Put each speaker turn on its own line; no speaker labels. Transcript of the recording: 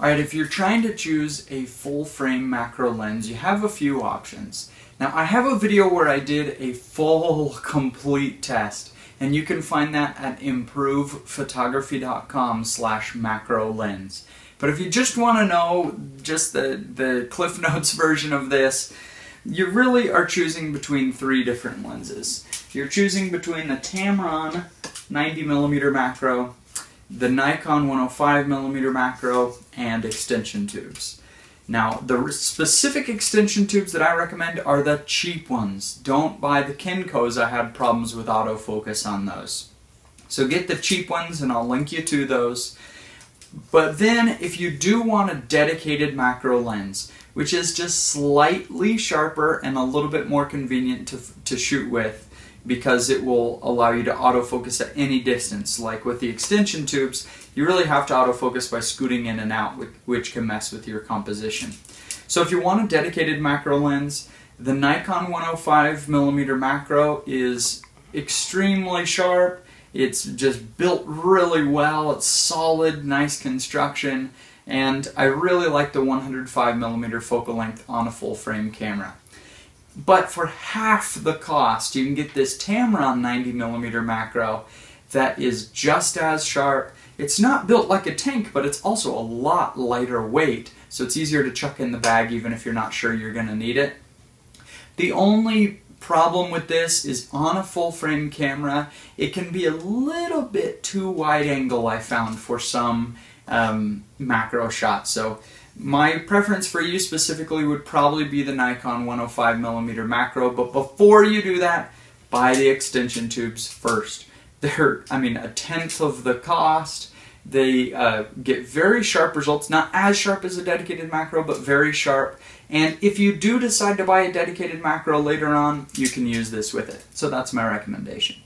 Alright, if you're trying to choose a full frame macro lens, you have a few options. Now I have a video where I did a full complete test, and you can find that at improvephotography.com/macro lens. But if you just want to know just the Cliff Notes version of this, you really are choosing between three different lenses. You're choosing between the Tamron 90mm macro, the Nikon 105mm macro, and extension tubes. Now, the specific extension tubes that I recommend are the cheap ones. Don't buy the Kinkos. I had problems with autofocus on those. So get the cheap ones, and I'll link you to those. But then, if you do want a dedicated macro lens, which is just slightly sharper and a little bit more convenient to shoot with, because it will allow you to autofocus at any distance. Like with the extension tubes, you really have to autofocus by scooting in and out, which can mess with your composition. So if you want a dedicated macro lens, the Nikon 105mm macro is extremely sharp. It's just built really well. It's solid, nice construction, and I really like the 105mm focal length on a full frame camera. But for half the cost, you can get this Tamron 90mm macro that is just as sharp. It's not built like a tank, but it's also a lot lighter weight, so it's easier to chuck in the bag even if you're not sure you're going to need it. The only problem with this is on a full frame camera, it can be a little bit too wide angle, I found, for some macro shots. So my preference for you specifically would probably be the Nikon 105mm macro, but before you do that, buy the extension tubes first. They're, I mean, a tenth of the cost. They get very sharp results, not as sharp as a dedicated macro, but very sharp. And if you do decide to buy a dedicated macro later on, you can use this with it. So that's my recommendation.